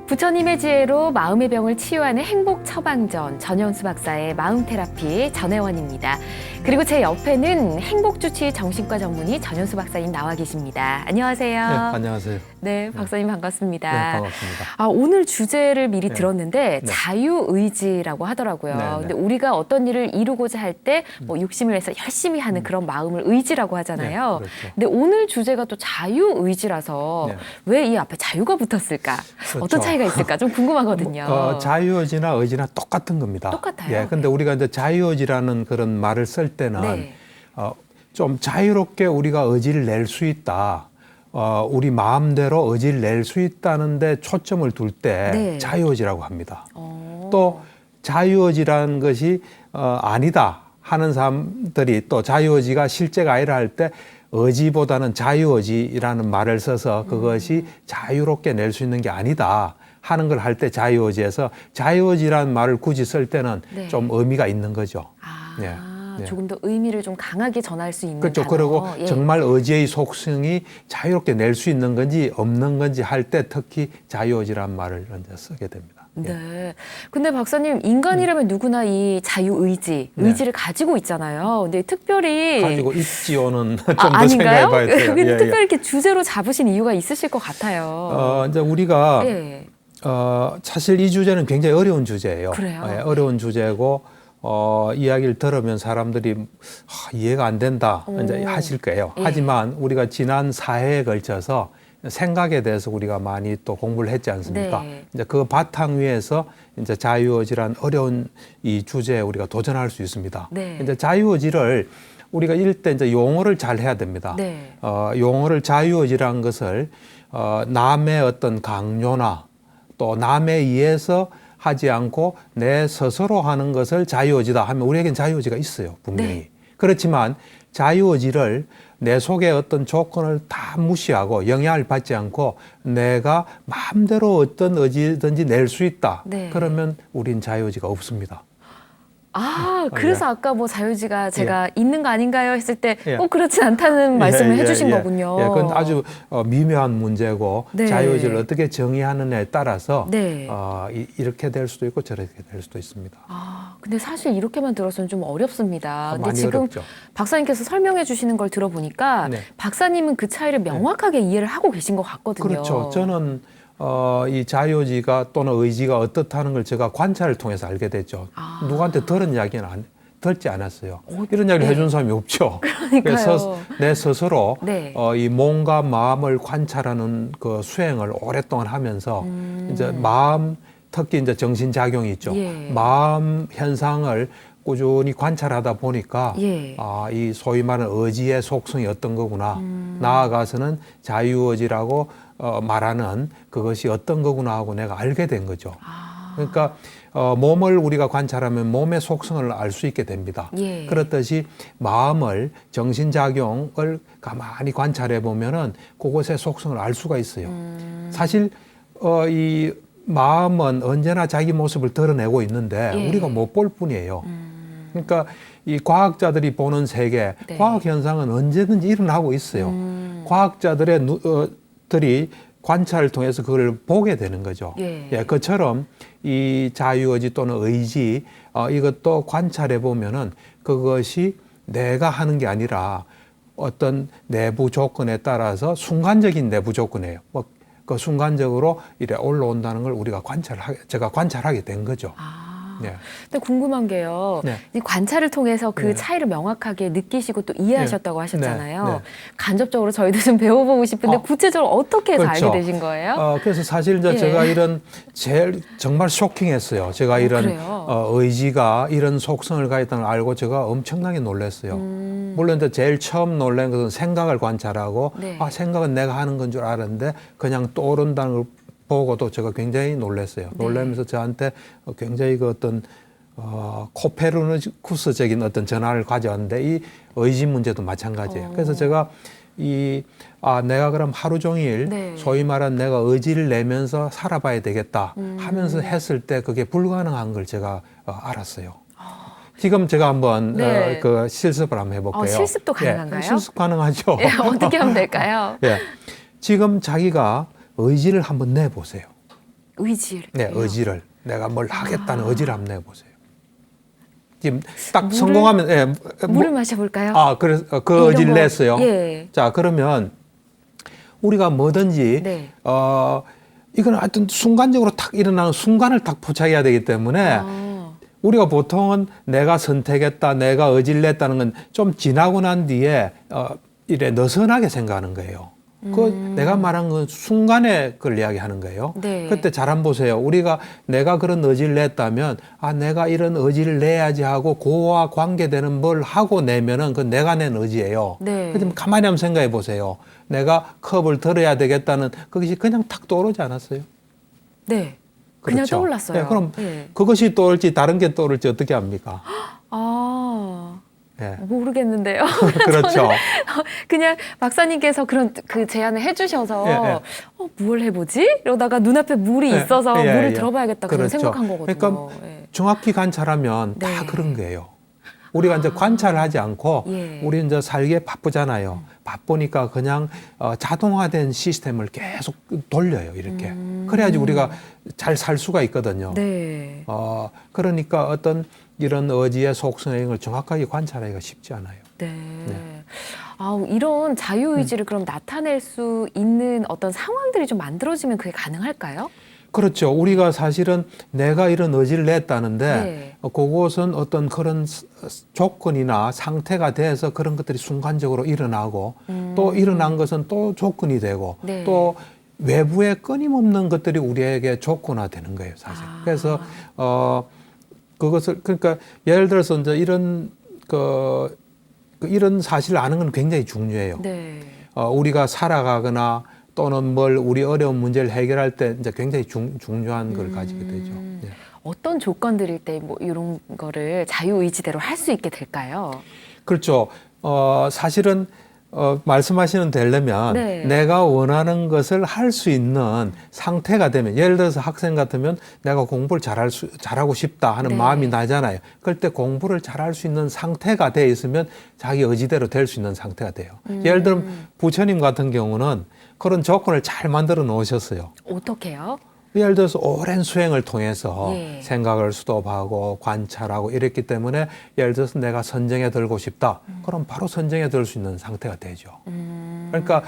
부처님의 지혜로 마음의 병을 치유하는 행복 처방전 전현수 박사의 마음 테라피 전혜원입니다. 그리고 제 옆에는 행복주치 정신과 전문의 전현수 박사님 나와 계십니다. 안녕하세요. 네, 안녕하세요. 네, 박사님 반갑습니다. 네, 반갑습니다. 오늘 주제를 미리 들었는데 네. 자유의지라고 하더라고요. 네, 네. 근데 우리가 어떤 일을 이루고자 할 때 뭐 욕심을 내서 열심히 하는 그런 마음을 의지라고 하잖아요. 네, 그렇죠. 근데 오늘 주제가 또 자유의지라서 네. 왜 이 앞에 자유가 붙었을까? 그렇죠. 어떤 차이가 있을까? 좀 궁금하거든요. 자유의지나 의지나 똑같은 겁니다. 똑같아요? 예, 근데 우리가 이제 자유의지라는 그런 말을 쓸 때는 네. 좀 자유롭게 우리가 의지를 낼 수 있다. 우리 마음대로 의지를 낼 수 있다는 데 초점을 둘 때 네. 자유의지라고 합니다. 또 자유의지라는 것이 아니다 하는 사람들이 또 자유의지가 실제가 아니라 할 때 의지보다는 자유의지라는 말을 써서 그것이 자유롭게 낼 수 있는 게 아니다 하는 걸 할 때 자유의지에서 자유의지라는 말을 굳이 쓸 때는 네. 좀 의미가 있는 거죠. 예. 예. 조금 더 의미를 좀 강하게 전할 수 있는 그렇죠. 단어. 그리고 예. 정말 의지의 속성이 자유롭게 낼 수 있는 건지 없는 건지 할 때 특히 자유의지라는 말을 이제 쓰게 됩니다. 예. 네. 근데 박사님, 인간이라면 누구나 이 자유의지, 네. 의지를 가지고 있잖아요. 근데 특별히. 가지고 있지요는 좀 더 아닌가요? 생각해 봐야 돼요. 근데 예, 특별히 이렇게 주제로 잡으신 이유가 있으실 것 같아요. 이제 우리가 예. 사실 이 주제는 굉장히 어려운 주제예요. 그래요? 예, 어려운 주제고 이야기를 들으면 사람들이 이해가 안 된다 이제 하실 거예요. 예. 하지만 우리가 지난 4회에 걸쳐서 생각에 대해서 우리가 많이 또 공부를 했지 않습니까? 네. 이제 그 바탕 위에서 이제 자유의지란 어려운 이 주제에 우리가 도전할 수 있습니다. 네. 이제 자유의지를 우리가 읽을 때 이제 용어를 잘 해야 됩니다. 네. 용어를 자유의지라는 것을 남의 어떤 강요나 또 남에 의해서 하지 않고 내 스스로 하는 것을 자유의지다 하면 우리에겐 자유의지가 있어요, 분명히. 네. 그렇지만 자유의지를 내 속에 어떤 조건을 다 무시하고 영향을 받지 않고 내가 마음대로 어떤 의지든지 낼 수 있다. 네. 그러면 우린 자유의지가 없습니다. 그래서 예. 아까 뭐 자유의지가 제가 있는 거 아닌가요? 했을 때 예. 꼭 그렇진 않다는 말씀을 해주신 거군요. 예, 그건 아주 미묘한 문제고 네. 자유의지를 어떻게 정의하느냐에 따라서 네. 이렇게 될 수도 있고 저렇게 될 수도 있습니다. 근데 사실 이렇게만 들어서는 좀 어렵습니다. 근데 많이 지금 어렵죠. 박사님께서 설명해 주시는 걸 들어보니까 네. 박사님은 그 차이를 명확하게 이해를 하고 계신 것 같거든요. 그렇죠. 저는 이 자유의지가 또는 의지가 어떻다는 걸 제가 관찰을 통해서 알게 됐죠. 누구한테 들은 이야기는 듣지 않았어요. 이런 이야기를 네. 해준 사람이 없죠. 그러니까요. 그래서 내 스스로 네. 이 몸과 마음을 관찰하는 그 수행을 오랫동안 하면서 이제 마음 특히 이제 정신작용이 있죠. 예. 마음 현상을 꾸준히 관찰하다 보니까 예. 이 소위 말하는 의지의 속성이 어떤 거구나. 나아가서는 자유의지라고 말하는 그것이 어떤 거구나 하고 내가 알게 된 거죠. 그러니까 몸을 우리가 관찰하면 몸의 속성을 알 수 있게 됩니다. 예. 그렇듯이 마음을 정신작용을 가만히 관찰해 보면은 그것의 속성을 알 수가 있어요. 사실 이 마음은 언제나 자기 모습을 드러내고 있는데 예. 우리가 못 볼 뿐이에요. 그러니까 이 과학자들이 보는 세계, 네. 과학 현상은 언제든지 일어나고 있어요. 과학자들이 관찰을 통해서 그걸 보게 되는 거죠. 예. 그처럼 이 자유의지 또는 의지 이것도 관찰해 보면은 그것이 내가 하는 게 아니라 어떤 내부 조건에 따라서 순간적인 내부 조건이에요. 그 순간적으로 이래 올라온다는 걸 우리가 제가 관찰하게 된 거죠. 네. 근데 궁금한 게요. 네. 이 관찰을 통해서 그 네. 차이를 명확하게 느끼시고 또 이해하셨다고 하셨잖아요. 네. 네. 간접적으로 저희도 좀 배워보고 싶은데 구체적으로 어떻게 해서 그렇죠. 알게 되신 거예요? 그래서 사실 이제 예. 제가 이런 제일 정말 쇼킹했어요. 제가 이런 그래요? 의지가 이런 속성을 가졌다는 걸 알고 제가 엄청나게 놀랐어요. 물론 이제 제일 처음 놀란 것은 생각을 관찰하고 네. 생각은 내가 하는 건 줄 알았는데 그냥 떠오른다는 걸 보고도 제가 굉장히 놀랐어요. 네. 놀라면서 저한테 굉장히 그 어떤 코페르니쿠스적인 어떤 전환을 가져왔는데 이 의지 문제도 마찬가지예요. 그래서 제가 내가 그럼 하루 종일 네. 소위 말한 내가 의지를 내면서 살아봐야 되겠다 하면서 했을 때 그게 불가능한 걸 제가 알았어요. 지금 제가 한번 네. 그 실습을 한번 해볼게요. 실습도 가능한가요? 실습 가능하죠. 예, 어떻게 하면 될까요? 지금 자기가 의지를 한번 내보세요. 의지를. 네, 의지를. 내가 뭘 하겠다는 의지를 한번 내보세요. 지금 딱 물을- 성공하면, 예, 물을 마셔볼까요? 그래서 그 이런 의지를 거. 냈어요. 예. 자, 그러면 우리가 뭐든지, 네. 이건 하여튼 순간적으로 탁 일어나는 순간을 딱 포착해야 되기 때문에 우리가 보통은 내가 선택했다, 내가 의지를 냈다는 건 좀 지나고 난 뒤에 이래 느슨하게 생각하는 거예요. 그 내가 말한 건 순간에 그걸 이야기하는 거예요. 네. 그때 잘 한번 보세요. 우리가 내가 그런 의지를 냈다면 내가 이런 의지를 내야지 하고 그와 관계되는 뭘 하고 내면은 그건 내가 낸 의지예요. 네. 그럼 가만히 한번 생각해 보세요. 내가 컵을 들어야 되겠다는 그것이 그냥 탁 떠오르지 않았어요? 네. 그냥 그렇죠? 떠올랐어요. 네, 그럼 네. 그것이 떠올지 다른 게 떠올지 어떻게 합니까? 네. 모르겠는데요. 그렇죠. 그냥 박사님께서 그런 그 제안을 해주셔서 예. 뭘 해보지? 이러다가 눈앞에 물이 예, 있어서 예, 물을 예. 들어봐야겠다 그런 그렇죠. 생각한 거거든요. 그러니까 예. 정확히 관찰하면 네. 다 그런 거예요. 우리가 이제 관찰을 하지 않고 예. 우리 이제 살기에 바쁘잖아요. 바쁘니까 그냥 자동화된 시스템을 계속 돌려요. 이렇게. 그래야지 우리가 잘 살 수가 있거든요. 네. 그러니까 어떤 이런 의지의 속성을 정확하게 관찰하기가 쉽지 않아요. 네. 이런 자유의지를 그럼 나타낼 수 있는 어떤 상황들이 좀 만들어지면 그게 가능할까요? 그렇죠. 우리가 사실은 내가 이런 의지를 냈다는데 네. 그것은 어떤 그런 조건이나 상태가 돼서 그런 것들이 순간적으로 일어나고 또 일어난 것은 또 조건이 되고 네. 또 외부에 끊임없는 것들이 우리에게 조건화되는 거예요, 사실. 그래서 그것을 그러니까 예를 들어서 이제 이런 이런 사실을 아는 건 굉장히 중요해요. 네. 우리가 살아가거나 또는 뭘 우리 어려운 문제를 해결할 때 이제 굉장히 중요한 걸 가지게 되죠. 네. 어떤 조건들일 때 뭐 이런 거를 자유의지대로 할 수 있게 될까요? 그렇죠. 사실은 말씀하시는 되려면 네. 내가 원하는 것을 할 수 있는 상태가 되면 예를 들어서 학생 같으면 내가 공부를 잘하고 싶다 하는 네. 마음이 나잖아요. 그럴 때 공부를 잘할 수 있는 상태가 돼 있으면 자기 의지대로 될 수 있는 상태가 돼요. 예를 들면 부처님 같은 경우는 그런 조건을 잘 만들어 놓으셨어요. 어떻게요? 예를 들어서 오랜 수행을 통해서 예. 생각을 수도하고 관찰하고 이랬기 때문에 예를 들어서 내가 선정에 들고 싶다. 그럼 바로 선정에 들 수 있는 상태가 되죠. 그러니까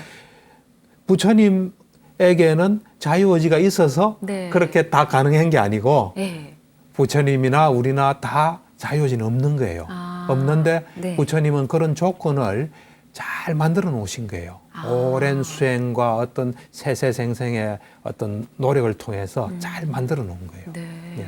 부처님에게는 자유의지가 있어서 네. 그렇게 다 가능한 게 아니고 네. 부처님이나 우리나 다 자유의지는 없는 거예요. 없는데 네. 부처님은 그런 조건을 잘 만들어 놓으신 거예요. 오랜 수행과 어떤 세세생생의 어떤 노력을 통해서 잘 만들어 놓은 거예요. 네. 예.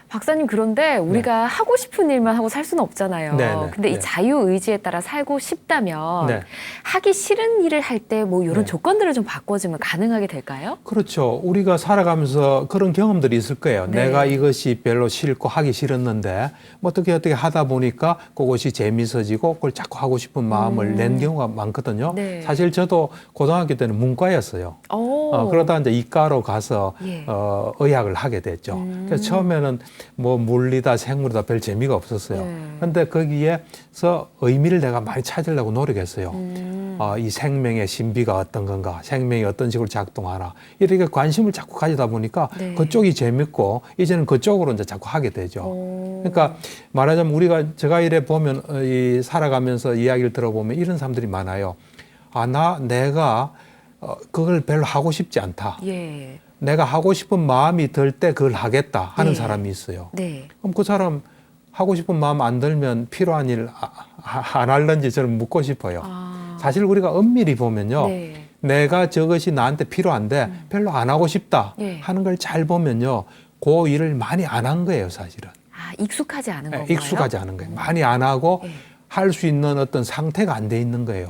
박사님, 그런데 우리가 하고 싶은 일만 하고 살 수는 없잖아요. 네, 네, 근데 이 네. 자유의지에 따라 살고 싶다면 네. 하기 싫은 일을 할 때 뭐 이런 네. 조건들을 좀 바꿔주면 가능하게 될까요? 그렇죠. 우리가 살아가면서 그런 경험들이 있을 거예요. 네. 내가 이것이 별로 싫고 하기 싫었는데 뭐 어떻게 하다 보니까 그것이 재미있어지고 그걸 자꾸 하고 싶은 마음을 낸 경우가 많거든요. 네. 사실 저도 고등학교 때는 문과였어요. 그러다 이제 이과로 가서 예. 의학을 하게 됐죠. 그래서 처음에는 뭐 물리다 생물이다 별 재미가 없었어요. 네. 근데 거기에서 의미를 내가 많이 찾으려고 노력했어요. 이 생명의 신비가 어떤 건가, 생명이 어떤 식으로 작동하나 이렇게 관심을 자꾸 가지다 보니까 네. 그쪽이 재밌고 이제는 그쪽으로 이제 자꾸 하게 되죠. 그러니까 말하자면 제가 이래 보면 이 살아가면서 이야기를 들어보면 이런 사람들이 많아요. 내가 그걸 별로 하고 싶지 않다. 예. 내가 하고 싶은 마음이 들 때 그걸 하겠다 하는 네. 사람이 있어요. 네. 그럼 그 사람 하고 싶은 마음 안 들면 필요한 일 안 할는지 저는 묻고 싶어요. 사실 우리가 엄밀히 보면요. 네. 내가 저것이 나한테 필요한데 별로 안 하고 싶다 예. 하는 걸 잘 보면요. 그 일을 많이 안 한 거예요, 사실은. 익숙하지 않은 건가요? 익숙하지 않은 거예요. 많이 안 하고 예. 할 수 있는 어떤 상태가 안 돼 있는 거예요.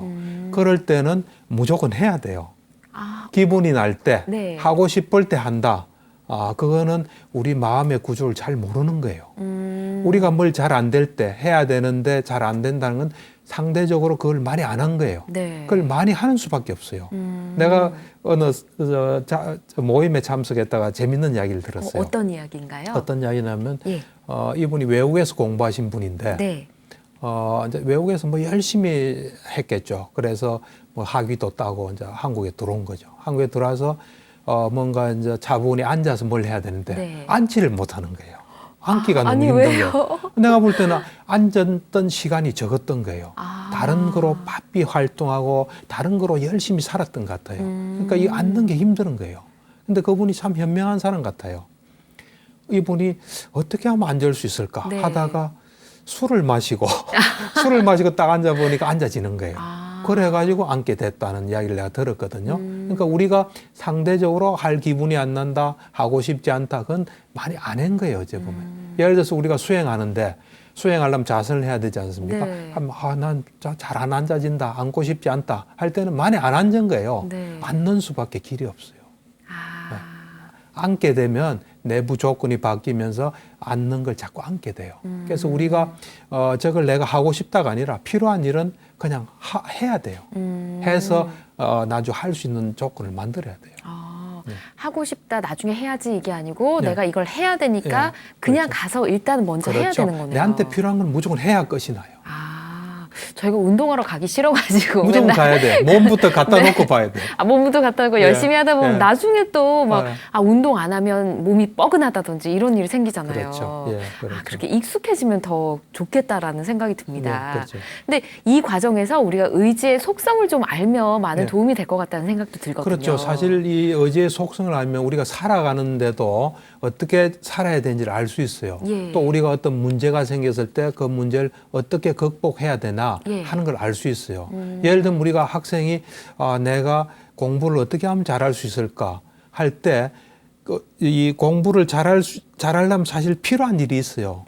그럴 때는 무조건 해야 돼요. 기분이 날 때, 네. 하고 싶을 때 한다. 그거는 우리 마음의 구조를 잘 모르는 거예요. 우리가 뭘 잘 안 될 때 해야 되는데 잘 안 된다는 건 상대적으로 그걸 많이 안 한 거예요. 네. 그걸 많이 하는 수밖에 없어요. 내가 어느 모임에 참석했다가 재밌는 이야기를 들었어요. 어떤 이야기인가요? 어떤 이야기냐면 예. 이분이 외국에서 공부하신 분인데 네. 이제 외국에서 뭐 열심히 했겠죠. 그래서 뭐 학위도 따고 이제 한국에 들어온 거죠. 한국에 들어와서 뭔가 이제 차분히 앉아서 뭘 해야 되는데 네. 앉지를 못하는 거예요. 앉기가 너무 아니, 힘든 왜요? 거예요. 내가 볼 때는 앉았던 시간이 적었던 거예요. 아. 다른 거로 바삐 활동하고 다른 거로 열심히 살았던 것 같아요. 그러니까 이 앉는 게 힘든 거예요. 근데 그분이 참 현명한 사람 같아요. 이분이 어떻게 하면 앉을 수 있을까 네. 하다가 술을 마시고 술을 마시고 딱 앉아보니까 앉아지는 거예요. 그래가지고 앉게 됐다는 이야기를 내가 들었거든요. 그러니까 우리가 상대적으로 할 기분이 안 난다, 하고 싶지 않다, 그건 많이 안 한 거예요, 어째 보면. 예를 들어서 우리가 수행하는데 수행하려면 자선을 해야 되지 않습니까? 네. 난 잘 안 앉아진다, 앉고 싶지 않다 할 때는 많이 안 앉은 거예요. 네. 앉는 수밖에 길이 없어요. 아. 앉게 되면 내부 조건이 바뀌면서 앉는 걸 자꾸 앉게 돼요. 그래서 우리가 저걸 내가 하고 싶다가 아니라 필요한 일은 그냥 해야 돼요. 해서 나중에 할 수 있는 조건을 만들어야 돼요. 네. 하고 싶다, 나중에 해야지 이게 아니고 네. 내가 이걸 해야 되니까 그냥 그렇죠. 가서 일단 먼저 해야 되는 거네요. 내한테 필요한 건 무조건 해야 끝이 나요. 저희가 운동하러 가기 싫어가지고 무조건 맨날 가야 돼. 몸부터 갖다 네. 놓고 봐야 돼. 몸도 갖다 놓고 열심히 하다 보면 나중에 또 막 운동 안 하면 몸이 뻐근하다든지 이런 일이 생기잖아요. 그렇죠. 그렇죠. 그렇게 익숙해지면 더 좋겠다라는 생각이 듭니다. 그렇죠. 근데 이 과정에서 우리가 의지의 속성을 좀 알면 많은 도움이 될 것 같다는 생각도 들거든요. 그렇죠. 사실 이 의지의 속성을 알면 우리가 살아가는데도 어떻게 살아야 되는지를 알 수 있어요. 또 우리가 어떤 문제가 생겼을 때 그 문제를 어떻게 극복해야 되나 하는 걸 알 수 있어요. 예를 들면 우리가 학생이 내가 공부를 어떻게 하면 잘할 수 있을까 할 때 이 공부를 잘하려면 사실 필요한 일이 있어요.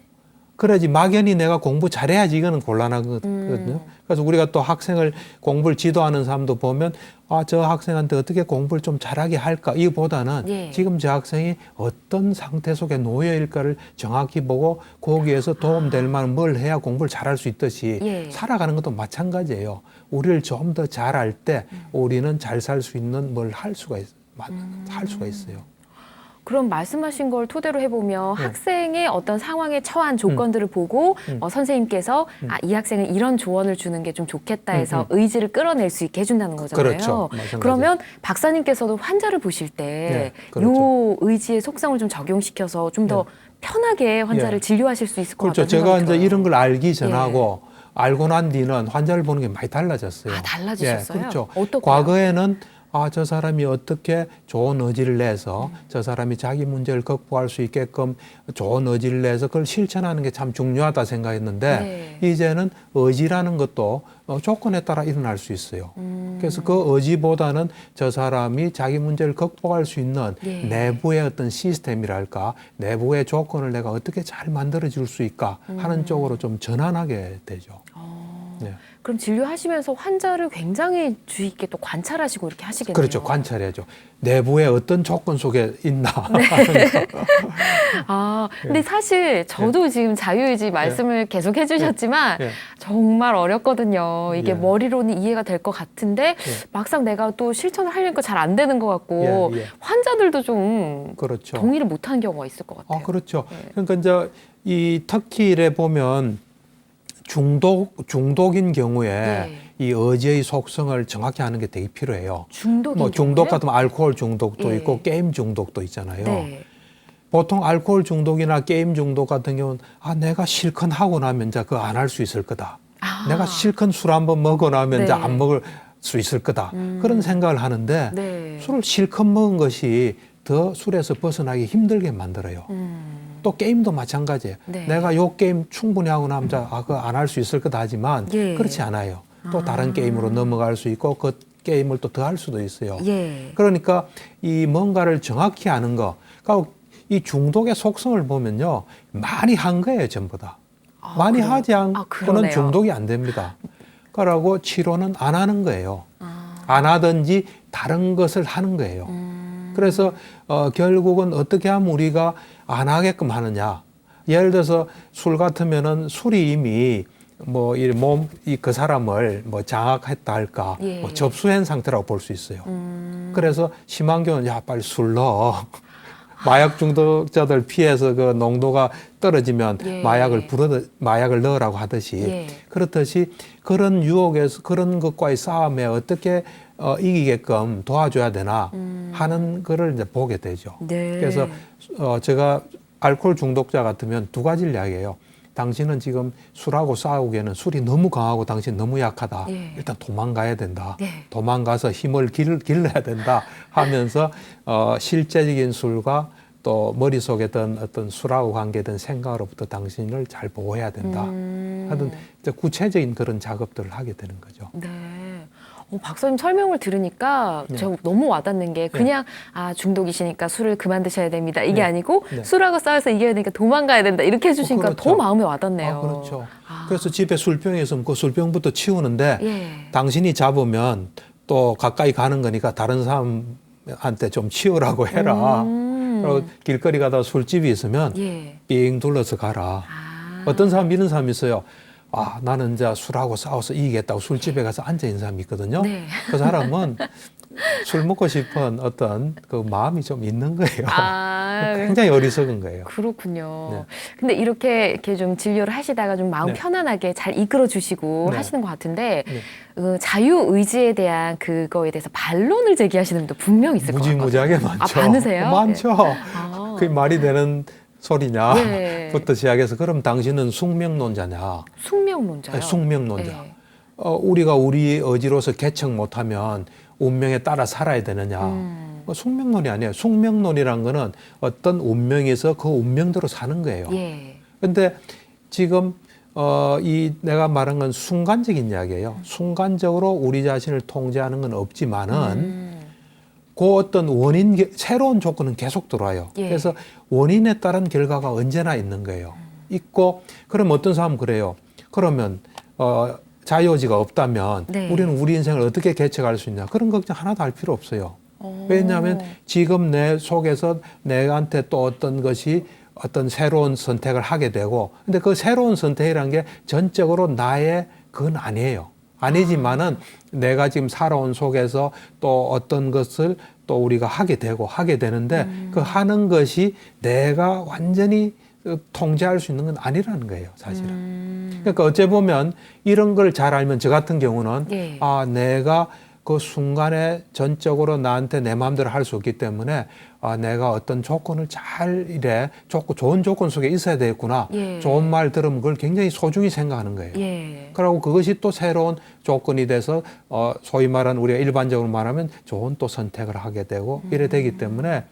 그래야지 막연히 내가 공부 잘해야지 이거는 곤란하거든요. 그래서 우리가 또 학생을 공부를 지도하는 사람도 보면 저 학생한테 어떻게 공부를 좀 잘하게 할까 이보다는 지금 저 학생이 어떤 상태 속에 놓여 있을까를 정확히 보고 거기에서 도움될 만한 뭘 해야 공부를 잘할 수 있듯이 살아가는 것도 마찬가지예요. 우리를 좀 더 잘할 때 우리는 잘 살 수 있는 뭘 할 수가 있어요. 그럼 말씀하신 걸 토대로 해보면 학생의 어떤 상황에 처한 조건들을 보고 선생님께서 이 학생은 이런 조언을 주는 게 좀 좋겠다 해서 의지를 끌어낼 수 있게 해준다는 거잖아요. 그렇죠. 그러면 박사님께서도 환자를 보실 때 요 의지의 속성을 좀 적용시켜서 좀 더 편하게 환자를 진료하실 수 있을 것 같다는 제가 생각이 이제 들어요. 이런 걸 알기 전하고 알고 난 뒤는 환자를 보는 게 많이 달라졌어요. 달라지셨어요? 그렇죠. 어떻게요? 과거에는 저 사람이 어떻게 좋은 의지를 내서 저 사람이 자기 문제를 극복할 수 있게끔 좋은 의지를 내서 그걸 실천하는 게 참 중요하다 생각했는데 이제는 의지라는 것도 조건에 따라 일어날 수 있어요. 그래서 그 의지보다는 저 사람이 자기 문제를 극복할 수 있는 내부의 어떤 시스템이랄까 내부의 조건을 내가 어떻게 잘 만들어줄 수 있을까 하는 쪽으로 좀 전환하게 되죠. 그럼 진료하시면서 환자를 굉장히 주의 있게 또 관찰하시고 이렇게 하시겠네요. 그렇죠. 관찰해야죠. 내부에 어떤 조건 속에 있나. 근데 사실 저도 지금 자유의지 말씀을 계속 해주셨지만 정말 어렵거든요. 이게 머리로는 이해가 될 것 같은데 막상 내가 또 실천을 하려니까 잘 안 되는 것 같고 환자들도 좀 동의를 못하는 경우가 있을 것 같아요. 그렇죠. 그러니까 이제 이 터키에 보면 중독인 경우에 이 의지의 속성을 정확히 아는 게 되게 필요해요. 중독 같으면 알코올 중독도 있고 게임 중독도 있잖아요. 보통 알코올 중독이나 게임 중독 같은 경우는 내가 실컷 하고 나면 이제 그거 안 할 수 있을 거다. 내가 실컷 술 한번 먹고 나면 이제 안 먹을 수 있을 거다. 그런 생각을 하는데 술을 실컷 먹은 것이 더 술에서 벗어나기 힘들게 만들어요. 또 게임도 마찬가지예요. 내가 요 게임 충분히 하고 나면 그거 안 할 수 있을 거다 하지만 그렇지 않아요. 또 다른 게임으로 넘어갈 수 있고 그 게임을 또 더 할 수도 있어요. 그러니까 이 뭔가를 정확히 아는 거. 그러니까 이 중독의 속성을 보면요. 많이 한 거예요, 전부 다. 많이 하지 않고는 중독이 안 됩니다. 그러고 치료는 안 하는 거예요. 안 하든지 다른 것을 하는 거예요. 그래서 결국은 어떻게 하면 우리가 안 하게끔 하느냐. 예를 들어서 술 같으면은 술이 이미 그 사람을 장악했다 할까, 접수한 상태라고 볼 수 있어요. 그래서 심한 경우는 빨리 술 넣어. 마약 중독자들 피해서 그 농도가 떨어지면 예. 마약을 넣으라고 하듯이 예. 그렇듯이 그런 유혹에서 그런 것과의 싸움에 어떻게 이기게끔 도와줘야 되나 하는 거를 이제 보게 되죠. 네. 그래서 제가 알코올 중독자 같으면 두 가지를 이야기해요. 당신은 지금 술하고 싸우기에는 술이 너무 강하고 당신 너무 약하다. 예. 일단 도망가야 된다. 네. 도망가서 힘을 길러야 된다 하면서 실제적인 술과 또 머릿속에 든 어떤 술하고 관계된 생각으로부터 당신을 잘 보호해야 된다 하는 이제 구체적인 그런 작업들을 하게 되는 거죠. 네. 박사님 설명을 들으니까 네. 저 너무 와닿는 게 그냥 중독이시니까 술을 그만 드셔야 됩니다. 이게 네. 아니고 네. 술하고 싸워서 이겨야 되니까 도망가야 된다. 이렇게 해주시니까 그렇죠. 더 마음에 와닿네요. 그렇죠. 그래서 집에 술병이 있으면 그 술병부터 치우는데 예. 당신이 잡으면 또 가까이 가는 거니까 다른 사람한테 좀 치우라고 해라. 그리고 길거리 가다가 술집이 있으면 예. 삥 둘러서 가라. 어떤 사람 이런 사람이 있어요. 나는 이제 술하고 싸워서 이기겠다고 술집에 가서 앉아있는 사람이 있거든요. 네. 그 사람은 술 먹고 싶은 어떤 그 마음이 좀 있는 거예요. 굉장히 어리석은 거예요. 그렇군요. 네. 근데 이렇게 좀 진료를 하시다가 좀 마음 네. 편안하게 잘 이끌어 주시고 네. 하시는 것 같은데 네. 자유의지에 대한 그거에 대해서 반론을 제기하시는 분도 분명히 있을 것 같아요. 무지무지하게 많죠. 많으세요? 많죠. 네. 그게 말이 되는 소리냐? 네. 부터 시작해서 그럼 당신은 숙명론자냐? 숙명론자요? 아니, 숙명론자. 네. 우리가 우리 의지로서 개척 못하면 운명에 따라 살아야 되느냐? 숙명론이 아니에요. 숙명론이란 거는 어떤 운명에서 그 운명대로 사는 거예요. 예. 근데 지금 내가 말한 건 순간적인 이야기예요. 순간적으로 우리 자신을 통제하는 건 없지만은 그 어떤 새로운 조건은 계속 들어와요. 예. 그래서 원인에 따른 결과가 언제나 있는 거예요. 있고, 그럼 어떤 사람은 그래요. 그러면, 자유의지가 없다면 네. 우리는 우리 인생을 어떻게 개척할 수 있냐. 그런 걱정 하나도 할 필요 없어요. 왜냐하면 지금 내 속에서 내한테 또 어떤 것이 어떤 새로운 선택을 하게 되고, 근데 그 새로운 선택이라는 게 전적으로 나의 그건 아니에요. 아니지만은 내가 지금 살아온 속에서 또 어떤 것을 또 우리가 하게 되는데 그 하는 것이 내가 완전히 통제할 수 있는 건 아니라는 거예요, 사실은. 그러니까 어째 보면 이런 걸 잘 알면 저 같은 경우는 예. 내가 그 순간에 전적으로 나한테 내 마음대로 할 수 없기 때문에 내가 어떤 조건을 좋은 조건 속에 있어야 되겠구나. 예. 좋은 말 들으면 그걸 굉장히 소중히 생각하는 거예요. 예. 그리고 그것이 또 새로운 조건이 돼서 소위 말하는 우리가 일반적으로 말하면 좋은 또 선택을 하게 되고 이래 되기 때문에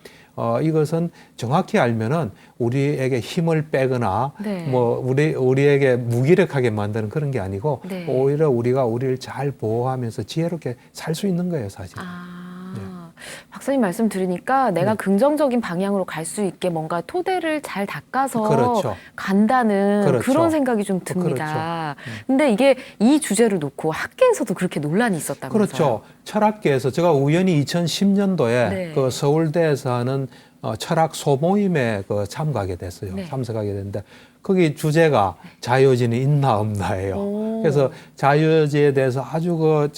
이것은 정확히 알면은 우리에게 힘을 빼거나 네. 우리에게 무기력하게 만드는 그런 게 아니고 네. 오히려 우리가 우리를 잘 보호하면서 지혜롭게 살 수 있는 거예요, 사실. 박사님 말씀 들으니까 내가 긍정적인 방향으로 갈 수 있게 뭔가 토대를 잘 닦아서 그렇죠. 간다는 그렇죠. 그런 생각이 좀 듭니다. 근데 이게 이 주제를 놓고 학계에서도 그렇게 논란이 있었다면서요? 그렇죠. 철학계에서 제가 우연히 2010년도에 네. 그 서울대에서 하는 철학 소모임에 참가하게 됐어요. 네. 참석하게 됐는데 거기 주제가 자유의지는 있나 없나예요. 그래서 자유의지에 대해서 아주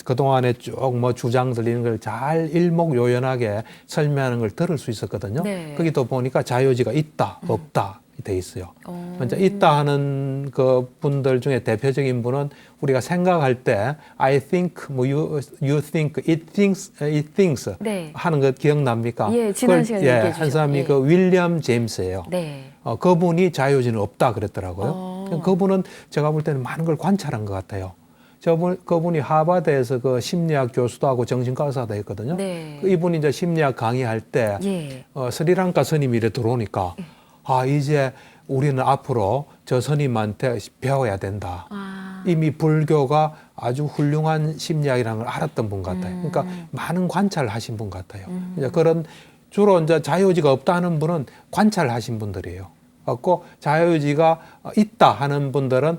그동안에 쭉 주장 들리는 걸 잘 일목요연하게 설명하는 걸 들을 수 있었거든요. 네. 거기도 거기도 보니까 자유의지가 있다, 없다 돼 있어요. 먼저 있다 하는 그 분들 중에 대표적인 분은 우리가 생각할 때 I think, you think, it thinks 네. 하는 거 기억납니까? 예, 지난 시간에 얘기해 한 주셨죠. 사람이 예. 그 윌리엄 제임스예요. 네. 그분이 자유의지는 없다 그랬더라고요. 그분은 제가 볼 때는 많은 걸 관찰한 것 같아요. 그분이 하버드에서 그 심리학 교수도 하고 정신과 의사도 했거든요. 네. 이분이 이제 심리학 강의할 때 예. 스리랑카 스님이 이래 들어오니까 이제 우리는 앞으로 저 스님한테 배워야 된다. 이미 불교가 아주 훌륭한 심리학이라는 걸 알았던 분 같아요. 그러니까 많은 관찰을 하신 분 같아요. 이제 그런 주로 이제 자유의지가 없다는 분은 관찰을 하신 분들이에요. 없고 자유의지가 있다 하는 분들은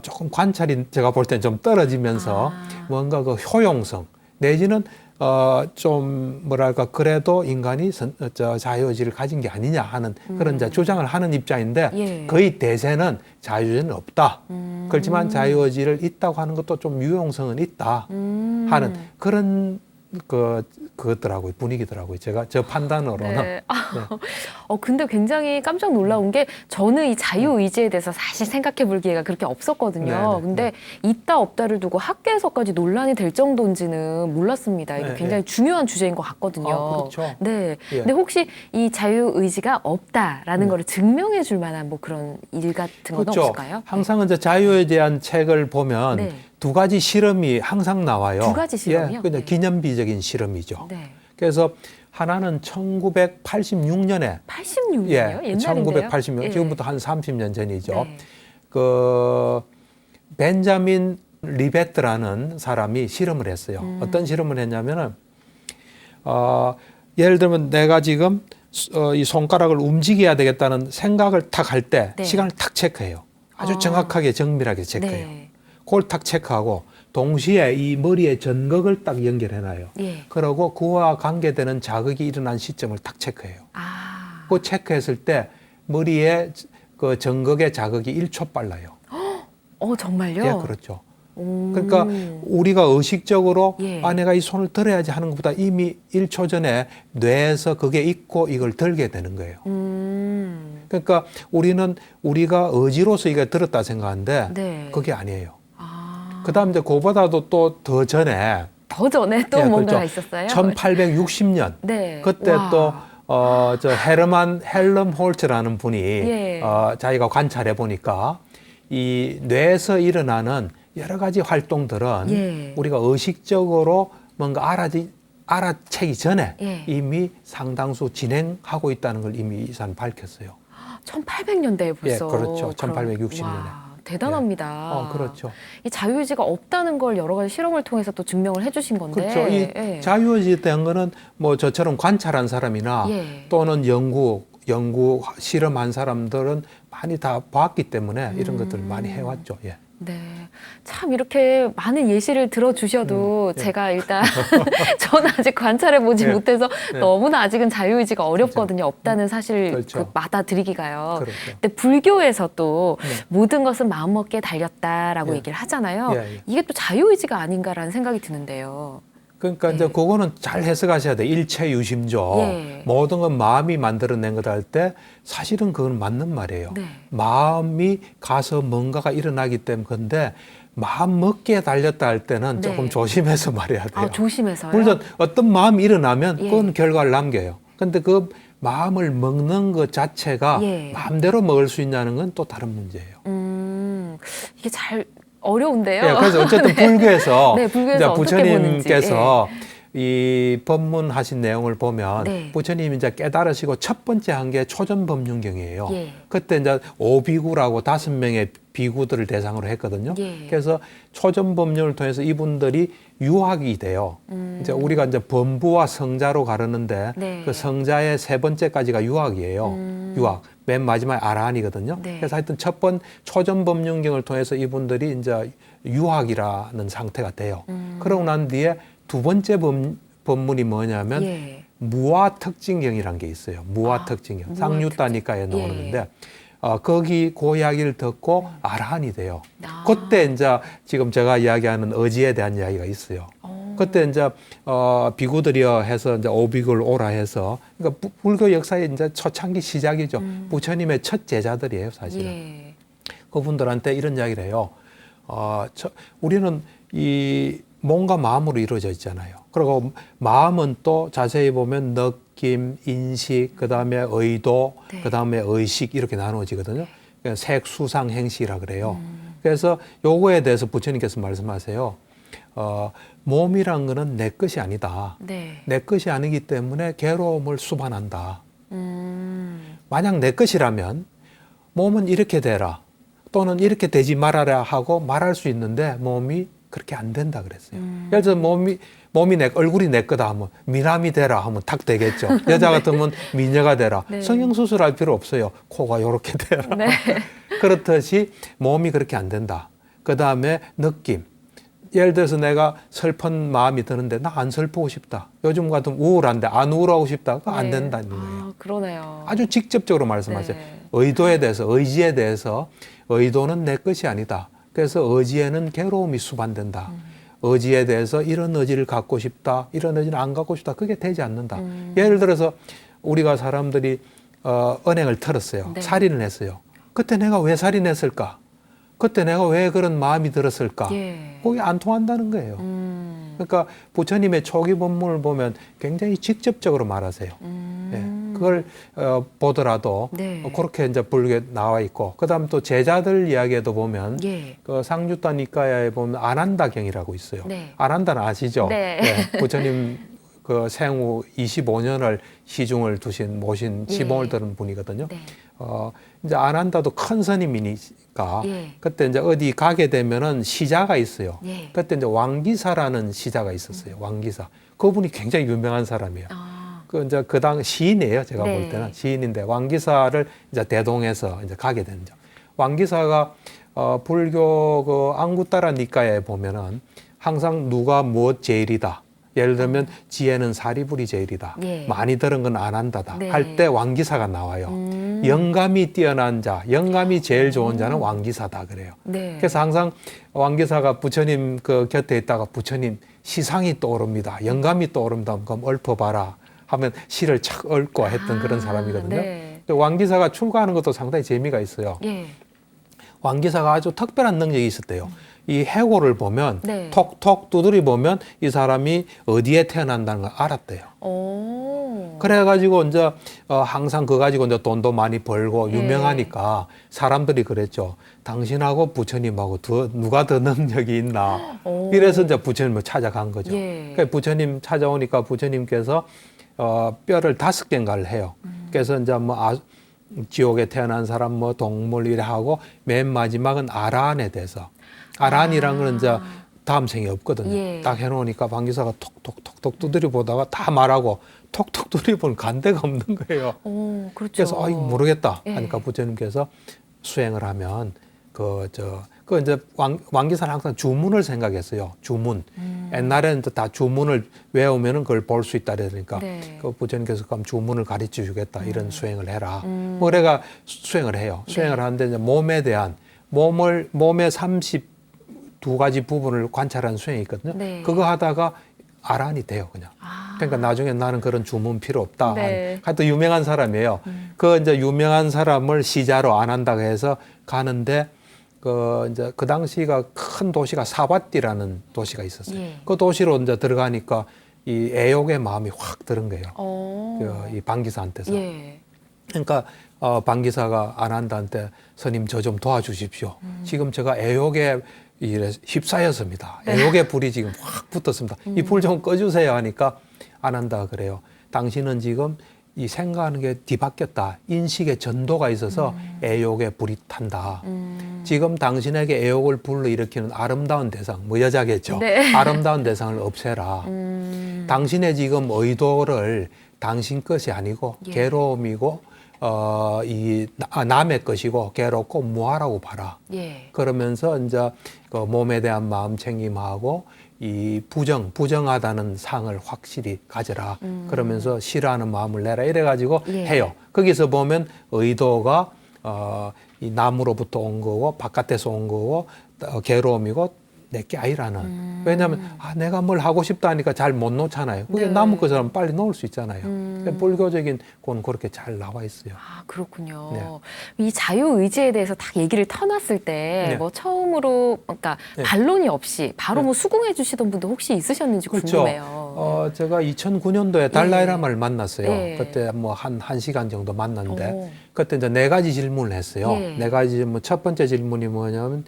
조금 관찰이 제가 볼 때는 좀 떨어지면서 뭔가 그 효용성 내지는 좀 뭐랄까 그래도 인간이 자유의지를 가진 게 아니냐 하는 그런 이제 주장을 하는 입장인데 예. 거의 대세는 자유의지는 없다. 그렇지만 자유의지를 있다고 하는 것도 좀 유용성은 있다 하는 그런 그거더라고요. 분위기더라고요. 저 판단으로는. 네. 근데 굉장히 깜짝 놀라운 게 저는 이 자유의지에 대해서 사실 생각해 볼 기회가 그렇게 없었거든요. 근데 있다 없다를 두고 학계에서까지 논란이 될 정도인지는 몰랐습니다. 이게 굉장히 중요한 주제인 것 같거든요. 그렇죠. 네. 근데 혹시 이 자유의지가 없다라는 거를 증명해 줄 만한 뭐 그런 일 같은 건 그렇죠. 없을까요? 항상 이제 자유에 대한 책을 보면 두 가지 실험이 항상 나와요. 두 가지 실험이요? 그냥 기념비적인 실험이죠. 네. 그래서 하나는 1986년에 86년이요? 예, 옛날인데요? 1986년 지금부터 한 30년 전이죠. 네. 그 벤자민 리베트라는 사람이 실험을 했어요. 어떤 실험을 했냐면은 예를 들면 내가 지금 이 손가락을 움직여야 되겠다는 생각을 탁 할 때 시간을 탁 체크해요. 아주 정확하게 정밀하게 체크해요. 그걸 탁 체크하고 동시에 이 머리에 전극을 딱 연결해놔요. 그러고 그와 관계되는 자극이 일어난 시점을 딱 체크해요. 그 체크했을 때 머리에 그 전극의 자극이 1초 빨라요. 정말요? 예, 그렇죠. 그러니까 우리가 의식적으로 내가 이 손을 들어야지 하는 것보다 이미 1초 전에 뇌에서 그게 있고 이걸 들게 되는 거예요. 그러니까 우리가 의지로서 이게 들었다 생각하는데 그게 아니에요. 그다음 이제 그보다도 또 더 전에 또 뭔가가 있었어요? 1860년 그때 또 저 헬름 홀츠라는 분이 자기가 관찰해 보니까 이 뇌에서 일어나는 여러 가지 활동들은 우리가 의식적으로 뭔가 알아채기 전에 이미 상당수 진행하고 있다는 걸 이미 이 사람 밝혔어요. 1800년대에 벌써. 그렇죠. 1860년에. 대단합니다. 그렇죠. 이 자유의지가 없다는 걸 여러 가지 실험을 통해서 또 증명을 해주신 건데. 그렇죠. 이 자유의지에 대한 거는 뭐 저처럼 관찰한 사람이나 또는 연구 실험한 사람들은 많이 다 봤기 때문에 이런 것들을 많이 해왔죠. 네. 참 이렇게 많은 예시를 들어주셔도 제가 일단 저는 아직 관찰해보지 못해서 너무나 아직은 자유의지가 어렵거든요. 없다는 사실 받아들이기가요. 근데 불교에서 또 모든 것은 마음먹기에 달렸다라고 얘기를 하잖아요. 이게 또 자유의지가 아닌가라는 생각이 드는데요. 그러니까 이제 그거는 잘 해석하셔야 돼. 일체유심조. 모든 건 마음이 만들어낸 거다 할 때 사실은 그건 맞는 말이에요. 마음이 가서 뭔가가 일어나기 때문에 그런데 마음 먹기에 달렸다 할 때는 조금 조심해서 말해야 돼요. 조심해서요? 물론 어떤 마음이 일어나면 그건 결과를 남겨요. 근데 그 마음을 먹는 것 자체가 마음대로 먹을 수 있냐는 건 또 다른 문제예요. 이게 잘 어려운데요. 그래서 어쨌든 불교에서, 불교에서 부처님께서 이 법문하신 내용을 보면 부처님이 이제 깨달으시고 첫 번째 한 게 초전법륜경이에요. 그때 이제 5비구라고 5명의 비구들을 대상으로 했거든요. 그래서 초전법륜을 통해서 이분들이 유학이 돼요. 이제 우리가 이제 범부와 성자로 가르는데 그 성자의 세 번째까지가 유학이에요. 유학. 맨 마지막에 아라한이거든요. 그래서 하여튼 초전법륜경을 통해서 이분들이 이제 유학이라는 상태가 돼요. 그러고 난 뒤에 두 번째 법문이 뭐냐면 무아특징경이라는 게 있어요. 무아특징경. 상류다니까에 나오는 건데 거기 그 이야기를 듣고 아라한이 돼요. 그때 이제 지금 제가 이야기하는 의지에 대한 이야기가 있어요. 그때 이제 비구들이여 해서 이제 오비구를 오라 해서 그러니까 불교 역사의 이제 초창기 시작이죠. 부처님의 첫 제자들이에요, 사실은. 그분들한테 이런 이야기를 해요. 우리는 이 몸과 마음으로 이루어져 있잖아요. 그리고 마음은 또 자세히 보면 느낌, 인식, 그다음에 의도, 그다음에 의식 이렇게 나누어지거든요. 그러니까 색, 수상, 행식이라 그래요. 그래서 요거에 대해서 부처님께서 말씀하세요. 몸이란 거는 내 것이 아니다. 내 것이 아니기 때문에 괴로움을 수반한다. 만약 내 것이라면 몸은 이렇게 되라 또는 이렇게 되지 말아라 하고 말할 수 있는데 몸이 그렇게 안 된다 그랬어요. 예를 들어서 얼굴이 내 거다 하면 미남이 되라 하면 탁 되겠죠. 여자 같으면 미녀가 되라. 성형수술할 필요 없어요. 코가 이렇게 되라. 그렇듯이 몸이 그렇게 안 된다. 그 다음에 느낌. 예를 들어서 내가 슬픈 마음이 드는데 나 안 슬프고 싶다. 요즘 같으면 우울한데 안 우울하고 싶다. 그거 안 된다는 거예요. 그러네요. 아주 직접적으로 말씀하세요. 의도에 대해서, 의지에 대해서 의도는 내 것이 아니다. 그래서 의지에는 괴로움이 수반된다. 의지에 대해서 이런 의지를 갖고 싶다, 이런 의지는 안 갖고 싶다, 그게 되지 않는다. 예를 들어서 우리가 사람들이 은행을 털었어요. 네. 살인을 했어요. 그때 내가 왜 살인했을까? 그때 내가 왜 그런 마음이 들었을까? 예. 그게 안 통한다는 거예요. 그러니까 부처님의 초기 본문을 보면 굉장히 직접적으로 말하세요. 예, 그걸 보더라도 네. 그렇게 이제 불교에 나와 있고, 그다음 또 제자들 이야기에도 보면 예. 그 상주타 니까야에 보면 아난다경이라고 있어요. 네. 아난다는 아시죠? 네. 예, 부처님 그 생후 25년을 시중을 모신 예. 지봉을 들은 분이거든요. 네. 이제 아난다도 큰 스님이니까 예. 그때 이제 어디 가게 되면은 시자가 있어요. 예. 그때 이제 왕기사라는 시자가 있었어요. 왕기사. 그분이 굉장히 유명한 사람이에요. 그 이제 그 당 시인이에요. 제가 네. 볼 때는 시인인데 왕기사를 이제 대동해서 이제 가게 된 점. 왕기사가 불교 그 앙구따라 니까에 보면은 항상 누가 무엇 제일이다. 예를 들면 지혜는 사리불이 제일이다. 예. 많이 들은 건 안 한다다. 네. 할 때 왕기사가 나와요. 영감이 뛰어난 자, 영감이 제일 좋은 자는 왕기사다 그래요. 네. 그래서 항상 왕기사가 부처님 그 곁에 있다가 부처님 시상이 떠오릅니다. 영감이 떠오릅니다. 그럼 읊어봐라 하면 시를 착 읊고 했던 그런 사람이거든요. 네. 왕기사가 출가하는 것도 상당히 재미가 있어요. 예. 왕기사가 아주 특별한 능력이 있었대요. 이 해고를 보면 네. 톡톡 두드리 보면 이 사람이 어디에 태어난다는 걸 알았대요. 오. 그래가지고 이제 항상 그거 가지고 이제 돈도 많이 벌고 예. 유명하니까 사람들이 그랬죠. 당신하고 부처님하고 누가 더 능력이 있나. 오. 이래서 이제 부처님을 찾아간 거죠. 예. 그러니까 부처님 찾아오니까 부처님께서 뼈를 5개인가를 해요. 그래서 이제 지옥에 태어난 사람 동물 이래 하고 맨 마지막은 아라한에 대해서. 아라한이라는 건 이제 다음 생이 없거든요. 예. 딱 해놓으니까 방기사가 톡톡톡톡 두드려 보다가 다 말하고 톡톡 두드려 보는 간대가 없는 거예요. 오, 그렇죠. 그래서 이거 모르겠다 예. 하니까 부처님께서 수행을 하면 그 이제 왕기사는 항상 주문을 생각했어요. 주문. 옛날에는 다 주문을 외우면은 그걸 볼 수 있다 그러니까 네. 그 부처님께서 그럼 주문을 가르쳐 주겠다 이런 수행을 해라. 뭐 그래가 수행을 해요. 수행을 네. 하는데 이제 몸의 32가지 부분을 관찰하는 수행이 있거든요. 네. 그거 하다가 아란이 돼요, 그냥. 그러니까 나중에 나는 그런 주문 필요 없다. 네. 하여튼 유명한 사람이에요. 그 이제 유명한 사람을 시자로 안 한다고 해서 가는데 이제 그 당시가 큰 도시가 사바띠라는 도시가 있었어요. 예. 그 도시로 이제 들어가니까 이 애욕의 마음이 확 들은 거예요. 이 방기사한테서. 예. 그러니까 방기사가 아난다한테 스님 저 좀 도와주십시오. 지금 제가 애욕에 휩싸였습니다. 애욕의 불이 지금 확 붙었습니다. 이 불 좀 꺼주세요 하니까 아난다가 그래요. 당신은 지금 이 생각하는 게 뒤바뀌었다. 인식의 전도가 있어서 애욕의 불이 탄다. 지금 당신에게 애욕을 불러일으키는 아름다운 대상, 뭐 여자겠죠. 네. 아름다운 대상을 없애라. 당신의 지금 의도를 당신 것이 아니고 예. 괴로움이고 남의 것이고 괴롭고 무하라고 봐라. 예. 그러면서 이제 그 몸에 대한 마음 챙김하고 이 부정하다는 상을 확실히 가져라. 그러면서 싫어하는 마음을 내라. 이래가지고 예. 해요. 거기서 보면 의도가 이 남으로부터 온 거고 바깥에서 온 거고 괴로움이고 내게 아니라는. 왜냐하면 내가 뭘 하고 싶다 하니까 잘 못 놓잖아요. 그게 네. 남의 것처럼 빨리 놓을 수 있잖아요. 불교적인 건 그렇게 잘 나와 있어요. 아, 그렇군요. 네. 이 자유의지에 대해서 딱 얘기를 터놨을 때, 네. 뭐 처음으로, 그러니까 네. 반론이 없이 바로 네. 뭐 수긍해 주시던 분도 혹시 있으셨는지 그렇죠. 궁금해요. 제가 2009년도에 달라이라마를 만났어요. 예. 그때 뭐 한 시간 정도 만났는데, 오. 그때 이제 4가지 질문을 했어요. 예. 4가지 질문. 첫 번째 질문이 뭐냐면,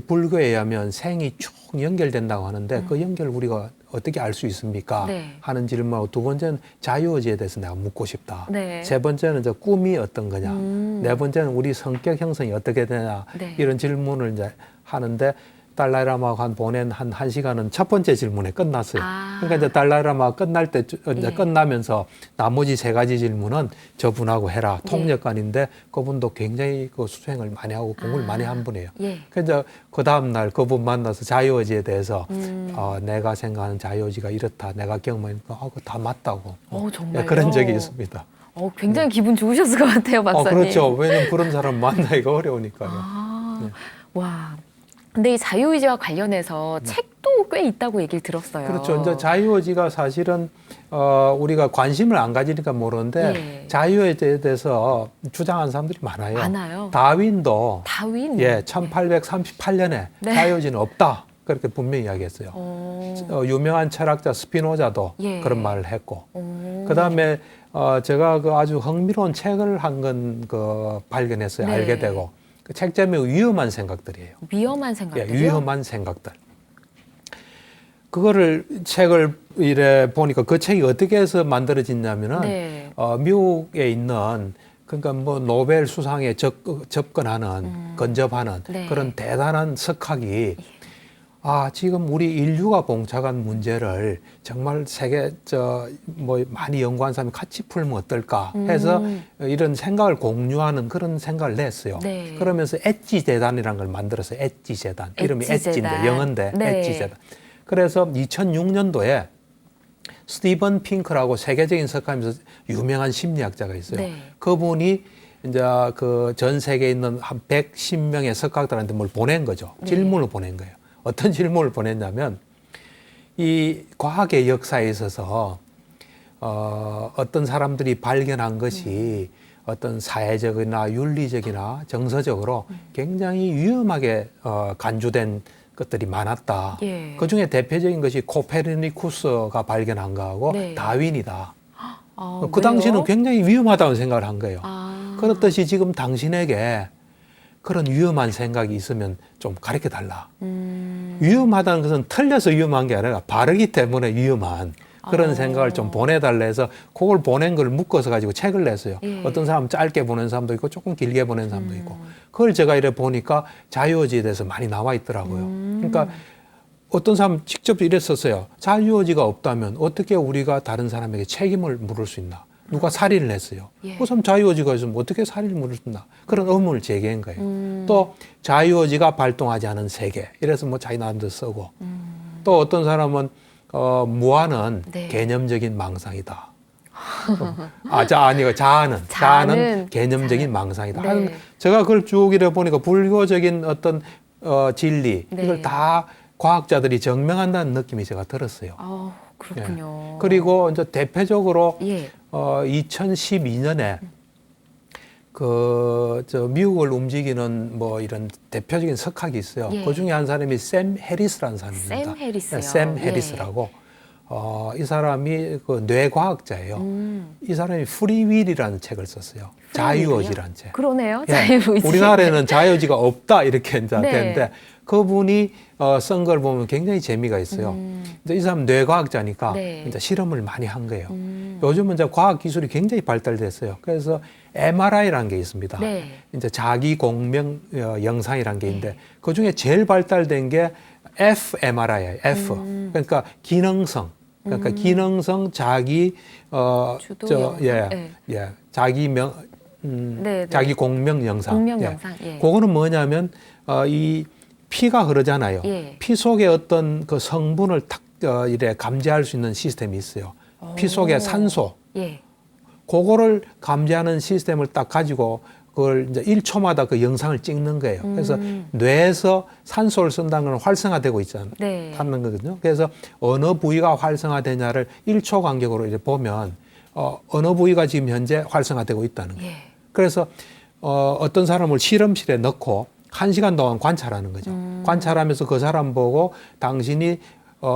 불교에 의하면 생이 쭉 연결된다고 하는데, 그 연결을 우리가 어떻게 알 수 있습니까? 네. 하는 질문하고, 두 번째는 자유의지에 대해서 내가 묻고 싶다. 네. 세 번째는 이제 꿈이 어떤 거냐. 네 번째는 우리 성격 형성이 어떻게 되냐. 네. 이런 질문을 이제 하는데, 달라이라마가 보낸 한 1시간은 첫 번째 질문에 끝났어요. 아. 그러니까 이제 달라이라마가 끝날 때, 이제 예. 끝나면서 나머지 3가지 질문은 저분하고 해라. 예. 통역관인데 그분도 굉장히 그 수행을 많이 하고 공부를 많이 한 분이에요. 예. 그래서 그 다음날 그분 만나서 자유의지에 대해서 내가 생각하는 자유의지가 이렇다. 내가 경험하니까 그거 다 맞다고. 정말요? 그런 적이 있습니다. 굉장히 기분 좋으셨을 것 같아요, 박사님. 그렇죠. 왜냐면 그런 사람 만나기가 어려우니까요. 아, 네. 와. 근데 이 자유의지와 관련해서 책도 꽤 있다고 얘기를 들었어요. 그렇죠. 이제 자유의지가 사실은 우리가 관심을 안 가지니까 모르는데 예. 자유의지에 대해서 주장하는 사람들이 많아요. 많아요. 다윈도 다윈? 예, 1838년에 네. 자유의지는 없다. 그렇게 분명히 이야기했어요. 유명한 철학자 스피노자도 예. 그런 말을 했고, 그 다음에 제가 그 아주 흥미로운 책을 한 건 발견했어요. 네. 알게 되고, 그 책 제목이 위험한 생각들이에요. 위험한 예, 생각들이요? 위험한 생각들. 그거를 책을 이래 보니까 그 책이 어떻게 해서 만들어졌냐면은 네. 미국에 있는 그러니까 뭐 노벨 수상에 접근하는 근접하는 네. 그런 대단한 석학이 지금 우리 인류가 봉착한 문제를 정말 세계 뭐 많이 연구한 사람이 같이 풀면 어떨까 해서 이런 생각을 공유하는 그런 생각을 냈어요. 네. 그러면서 엣지 재단이라는 걸 만들었어요. 엣지 재단. 이름이 엣지 엣지인데 재단. 영어인데 네. 엣지 재단. 그래서 2006년도에 스티븐 핑크라고 세계적인 석학이면서 유명한 심리학자가 있어요. 네. 그분이 이제 그 전 세계에 있는 한 110명의 석학들한테 뭘 보낸 거죠. 네. 질문을 보낸 거예요. 어떤 질문을 보냈냐면 이 과학의 역사에 있어서 어떤 사람들이 발견한 것이 어떤 사회적이나 윤리적이나 정서적으로 굉장히 위험하게 간주된 것들이 많았다. 예. 그중에 대표적인 것이 코페르니쿠스가 발견한 거하고 네. 다윈이다. 아, 그 당시는 왜요? 굉장히 위험하다고 생각을 한 거예요. 아. 그렇듯이 지금 당신에게 그런 위험한 생각이 있으면 좀 가르쳐 달라. 위험하다는 것은 틀려서 위험한 게 아니라 바르기 때문에 위험한 그런 생각을 좀 보내달라 해서 그걸 보낸 걸 묶어서 가지고 책을 냈어요. 예. 어떤 사람은 짧게 보낸 사람도 있고 조금 길게 보낸 사람도 있고. 그걸 제가 이래 보니까 자유의지에 대해서 많이 나와 있더라고요. 그러니까 어떤 사람 직접 이랬었어요. 자유의지가 없다면 어떻게 우리가 다른 사람에게 책임을 물을 수 있나? 누가 살인을 했어요. 예. 그 사람 자유의지가 있으면 어떻게 살인을 물을 수 있나? 그런 의문을 제기한 거예요. 또 자유의지가 발동하지 않은 세계. 이래서 뭐 자기 나름대로 쓰고. 또 어떤 사람은 무아는 네. 개념적인 망상이다. 자아는 개념적인 망상이다. 네. 제가 그걸 쭉 이래 보니까 불교적인 어떤 진리 네. 이걸 다 과학자들이 증명한다는 느낌이 제가 들었어요. 그렇군요. 예. 그리고 이제 대표적으로 예. 2012년에 미국을 움직이는 뭐 이런 대표적인 석학이 있어요. 예. 그 중에 한 사람이 샘 해리스라는 사람입니다. 샘 해리스요. 샘 해리스라고. 이 사람이 그 뇌과학자예요. 이 사람이 프리윌이라는 책을 썼어요. 자유의지라는 책. 그러네요. 예. 자유의지. 우리나라에는 자유의지가 없다 이렇게 이제 네. 되는데 그분이 쓴 걸 보면 굉장히 재미가 있어요. 이제 이 사람 뇌과학자니까 네. 이제 실험을 많이 한 거예요. 요즘은 이제 과학 기술이 굉장히 발달됐어요. 그래서 MRI라는 게 있습니다. 네. 이제 자기 공명 영상이라는 게 있는데 그 중에 제일 발달된 게 fMRI예요. F. 그러니까 기능성. 그러니까 기능성 자기 주도 영상. 네. 자기 네. 자기 공명 영상. 공명 예. 영상. 예. 그거는 뭐냐면 이 피가 흐르잖아요. 예. 피 속에 어떤 그 성분을 탁 이래 감지할 수 있는 시스템이 있어요. 피 속에 산소. 예. 그거를 감지하는 시스템을 딱 가지고 그걸 이제 1초마다 그 영상을 찍는 거예요. 그래서 뇌에서 산소를 쓴다는 건 활성화되고 있잖아요. 네. 하는 거거든요. 그래서 어느 부위가 활성화되냐를 1초 간격으로 이제 보면 어느 부위가 지금 현재 활성화되고 있다는 거예요. 예. 그래서 어떤 사람을 실험실에 넣고 1시간 동안 관찰하는 거죠. 관찰하면서 그 사람 보고 당신이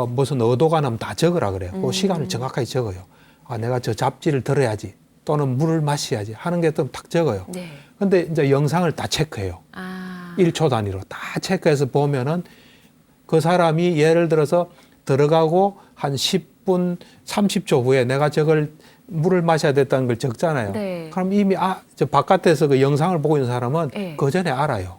무슨 의도가 나면 다 적으라 그래요. 그 시간을 정확하게 적어요. 내가 저 잡지를 들어야지 또는 물을 마셔야지 하는 게 또 딱 적어요. 네. 근데 이제 영상을 다 체크해요. 1초 단위로 다 체크해서 보면은 그 사람이 예를 들어서 들어가고 한 10분, 30초 후에 내가 저걸 물을 마셔야 됐다는 걸 적잖아요. 네. 그럼 이미 저 바깥에서 그 영상을 보고 있는 사람은 네. 그 전에 알아요.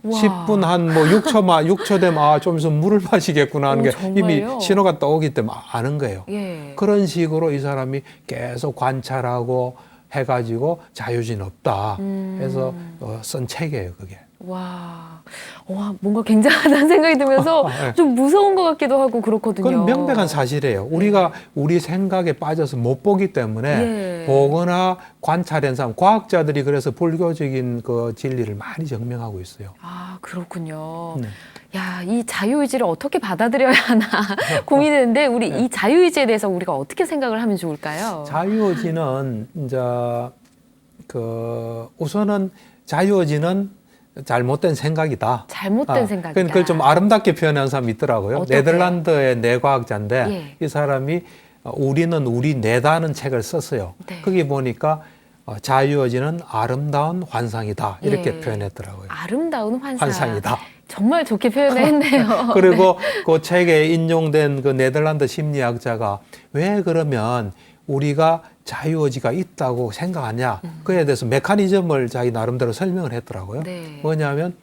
와. 10분 한 뭐 6초 되면 좀 있으면 물을 마시겠구나 하는 게 정말요? 이미 신호가 떠오기 때문에 아는 거예요. 예. 그런 식으로 이 사람이 계속 관찰하고 해가지고 자유지는 없다 해서 쓴 책이에요, 그게. 와, 뭔가 굉장하다는 생각이 들면서 네. 좀 무서운 것 같기도 하고 그렇거든요. 그건 명백한 사실이에요. 우리가 우리 생각에 빠져서 못 보기 때문에 예. 보거나 관찰한 사람, 과학자들이 그래서 불교적인 그 진리를 많이 증명하고 있어요. 그렇군요. 네. 야, 이 자유의지를 어떻게 받아들여야 하나 고민되는데 우리 이 자유의지에 대해서 우리가 어떻게 생각을 하면 좋을까요? 자유의지는 이제 우선은 자유의지는 잘못된 생각이다. 잘못된 생각이다. 그걸 좀 아름답게 표현하는 사람이 있더라고요. 어떻게? 네덜란드의 뇌과학자인데 예. 이 사람이 우리는 우리 뇌다는 책을 썼어요. 네. 거기 보니까 자유의지는 아름다운 환상이다 이렇게 예. 표현했더라고요. 아름다운 환상이다. 정말 좋게 표현했네요. 그리고 그 책에 인용된 그 네덜란드 심리학자가 왜 그러면 우리가 자유의지가 있다고 생각하냐 그에 대해서 메커니즘을 자기 나름대로 설명을 했더라고요. 네. 뭐냐면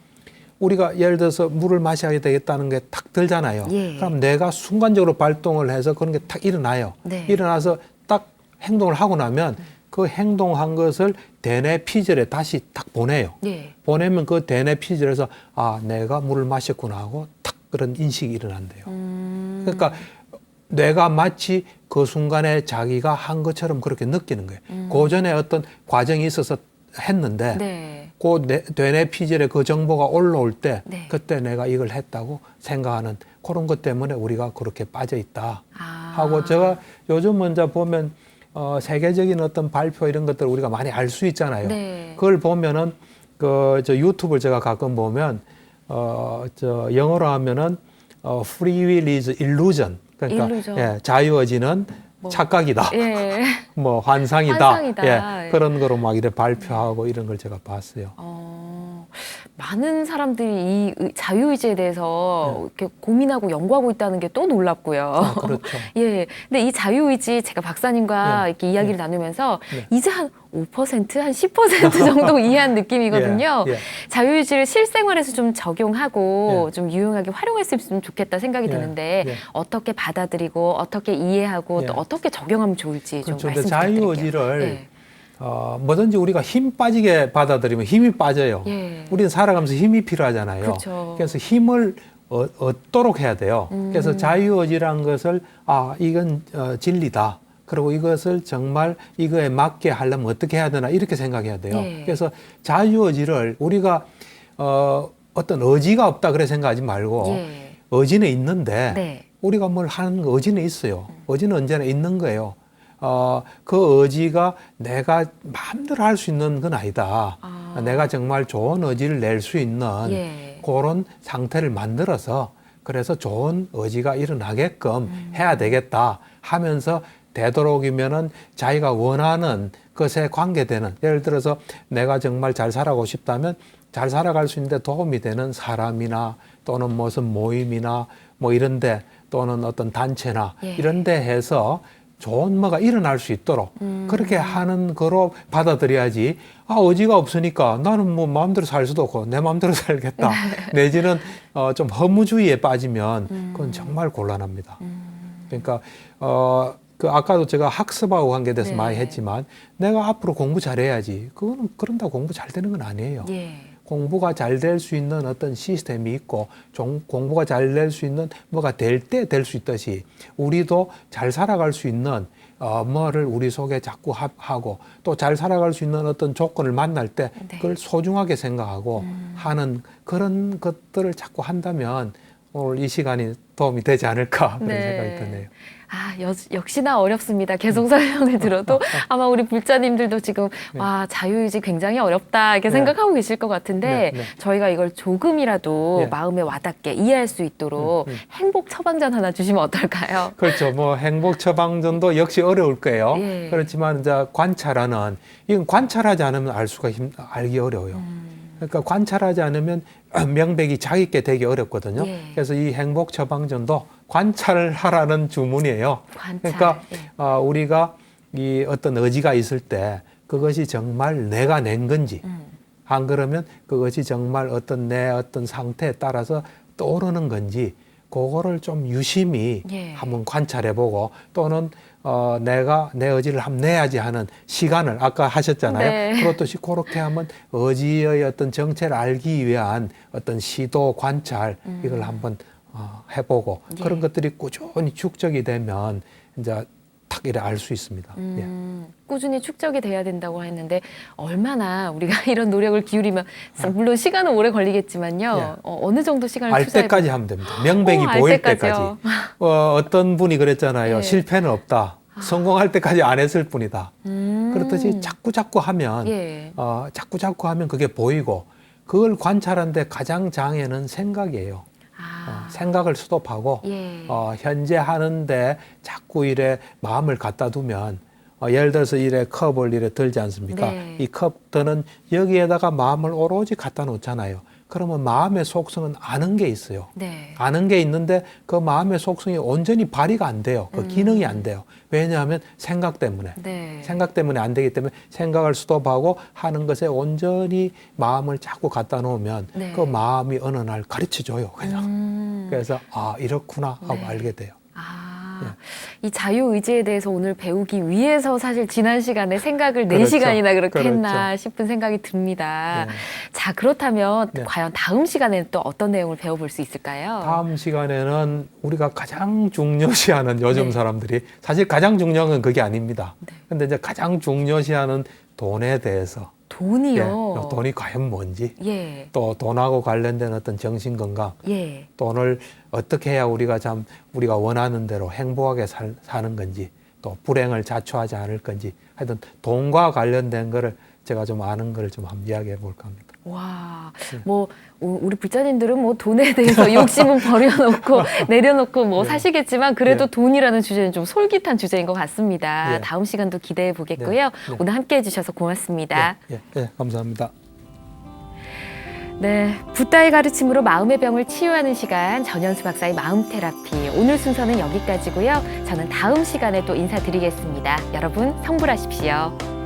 우리가 예를 들어서 물을 마셔야 되겠다는 게 탁 들잖아요. 예. 그럼 뇌가 순간적으로 발동을 해서 그런 게 탁 일어나요. 네. 일어나서 딱 행동을 하고 나면 그 행동한 것을 대뇌 피질에 다시 딱 보내요. 예. 보내면 그 대뇌 피질에서 아 내가 물을 마셨구나 하고 탁 그런 인식이 일어난대요. 그러니까 뇌가 마치 그 순간에 자기가 한 것처럼 그렇게 느끼는 거예요. 그 전에 어떤 과정이 있어서 했는데 네. 그 뇌 피질에 그 정보가 올라올 때 네. 그때 내가 이걸 했다고 생각하는 그런 것 때문에 우리가 그렇게 빠져 있다 아. 하고 제가 요즘 먼저 보면 세계적인 어떤 발표 이런 것들 우리가 많이 알 수 있잖아요. 네. 그걸 보면은 저 유튜브를 제가 가끔 보면 저 영어로 하면은 free will is illusion. 그러니까 illusion. 예, 자유의지는 착각이다. 예. 뭐 환상이다. 환상이다. 예, 그런 거로 막 이렇게 발표하고 이런 걸 제가 봤어요. 많은 사람들이 이 자유의지에 대해서 이렇게 고민하고 연구하고 있다는 게 또 놀랍고요. 그렇죠. 예. 근데 이 자유의지 제가 박사님과 네. 이렇게 이야기를 나누면서 네. 이제 한 5%, 한 10% 정도 이해한 느낌이거든요. 예, 예. 자유의지를 실생활에서 좀 적용하고 예. 좀 유용하게 활용할 수 있으면 좋겠다 생각이 예, 드는데 예. 어떻게 받아들이고 어떻게 이해하고 예. 또 어떻게 적용하면 좋을지 좀 그렇죠. 말씀 근데 부탁드릴게요. 자유의지를 예. 뭐든지 우리가 힘 빠지게 받아들이면 힘이 빠져요. 예. 우리는 살아가면서 힘이 필요하잖아요. 그렇죠. 그래서 힘을 얻도록 해야 돼요. 그래서 자유의지란 것을 이건 진리다. 그리고 이것을 정말 이거에 맞게 하려면 어떻게 해야 되나 이렇게 생각해야 돼요. 예. 그래서 자유의지를 우리가 어떤 의지가 없다 그래 생각하지 말고 예. 의지는 있는데 네. 우리가 뭘 하는 의지는 있어요. 의지는 언제나 있는 거예요. 그 의지가 내가 마음대로 할 수 있는 건 아니다. 내가 정말 좋은 의지를 낼 수 있는 예. 그런 상태를 만들어서 그래서 좋은 의지가 일어나게끔 해야 되겠다 하면서 되도록이면은 자기가 원하는 것에 관계되는 예를 들어서 내가 정말 잘 살아가고 싶다면 잘 살아갈 수 있는데 도움이 되는 사람이나 또는 무슨 모임이나 뭐 이런데 또는 어떤 단체나 예. 이런데 해서 좋은 뭐가 일어날 수 있도록 그렇게 하는 거로 받아들여야지 의지가 없으니까 나는 뭐 마음대로 살 수도 없고 내 마음대로 살겠다 내지는 좀 허무주의에 빠지면 그건 정말 곤란합니다. 그러니까 그 아까도 제가 학습하고 관계돼서 네. 많이 했지만 내가 앞으로 공부 잘해야지 그거는 그런다고 공부 잘 되는 건 아니에요. 예. 공부가 잘 될 수 있는 어떤 시스템이 있고 공부가 잘 될 수 있는 뭐가 될 때 될 수 있듯이 우리도 잘 살아갈 수 있는 뭐를 우리 속에 자꾸 하고 또 잘 살아갈 수 있는 어떤 조건을 만날 때 네. 그걸 소중하게 생각하고 하는 그런 것들을 자꾸 한다면 오늘 이 시간이 도움이 되지 않을까 그런 네. 생각이 드네요. 역시나 어렵습니다. 계속 설명을 들어도 아마 우리 불자님들도 지금 와 자유의지 굉장히 어렵다 이렇게 네. 생각하고 계실 것 같은데 네, 네. 저희가 이걸 조금이라도 네. 마음에 와닿게 이해할 수 있도록 행복 처방전 하나 주시면 어떨까요? 그렇죠. 뭐 행복 처방전도 역시 어려울 거예요. 예. 그렇지만 이제 관찰하는 이건 관찰하지 않으면 알기 어려워요. 그러니까 관찰하지 않으면 명백히 자기 있게 되기 어렵거든요. 예. 그래서 이 행복 처방전도 관찰을 하라는 주문이에요. 관찰. 그러니까 예. 우리가 이 어떤 의지가 있을 때 그것이 정말 내가 낸 건지 안 그러면 그것이 정말 내 어떤 상태에 따라서 떠오르는 건지 그거를 좀 유심히 예. 한번 관찰해보고 또는 내가 내 의지를 한번 내야지 하는 시간을 아까 하셨잖아요. 네. 그렇듯이 그렇게 하면 의지의 어떤 정체를 알기 위한 어떤 시도 관찰 이걸 한번 해보고 예. 그런 것들이 꾸준히 축적이 되면 이제 탁 딱 이래 알 수 있습니다. 예. 꾸준히 축적이 돼야 된다고 했는데 얼마나 우리가 이런 노력을 기울이면 물론 시간은 오래 걸리겠지만요. 예. 어느 정도 시간을 알 투자해 때까지 하면 됩니다. 명백히 알 보일 때까지요. 때까지. 어떤 분이 그랬잖아요. 예. 실패는 없다. 성공할 때까지 안 했을 뿐이다. 그렇듯이 자꾸 하면 예. 자꾸 하면 그게 보이고 그걸 관찰하는데 가장 장애는 생각이에요. 생각을 스톱하고 예. 현재 하는데 자꾸 이래 마음을 갖다 두면 예를 들어서 이래 컵을 이래 들지 않습니까? 네. 이 컵들은 여기에다가 마음을 오로지 갖다 놓잖아요. 그러면 마음의 속성은 아는 게 있어요. 네. 아는 게 있는데 그 마음의 속성이 온전히 발휘가 안 돼요. 그 기능이 안 돼요. 왜냐하면 생각 때문에. 네. 생각 때문에 안 되기 때문에 생각을 스톱하고 하는 것에 온전히 마음을 자꾸 갖다 놓으면 네. 그 마음이 어느 날 가르쳐 줘요. 그냥. 그래서 이렇구나 하고 네. 알게 돼요. 이 자유의지에 대해서 오늘 배우기 위해서 사실 지난 시간에 생각을 그렇죠. 4시간이나 그렇게 그렇죠. 했나 싶은 생각이 듭니다. 네. 자, 그렇다면 네. 과연 다음 시간에는 또 어떤 내용을 배워볼 수 있을까요? 다음 시간에는 우리가 가장 중요시하는 요즘 네. 사람들이 사실 가장 중요한 건 그게 아닙니다. 네. 근데 이제 가장 중요시하는 돈에 대해서 돈이요. 돈이 과연 뭔지 예. 또 돈하고 관련된 어떤 정신 건강 예. 돈을 어떻게 해야 우리가 원하는 대로 행복하게 사는 건지 또 불행을 자초하지 않을 건지 하여튼 돈과 관련된 거를 제가 좀 아는 거를 좀 한번 이야기해 볼까 합니다. 와, 우리 불자님들은 돈에 대해서 욕심은 버려놓고 내려놓고 사시겠지만 그래도 네. 돈이라는 주제는 좀 솔깃한 주제인 것 같습니다. 네. 다음 시간도 기대해 보겠고요. 네. 오늘 함께 해주셔서 고맙습니다. 감사합니다. 네, 붓다의 가르침으로 마음의 병을 치유하는 시간 전현수 박사의 마음 테라피. 오늘 순서는 여기까지고요. 저는 다음 시간에 또 인사드리겠습니다. 여러분 성불하십시오.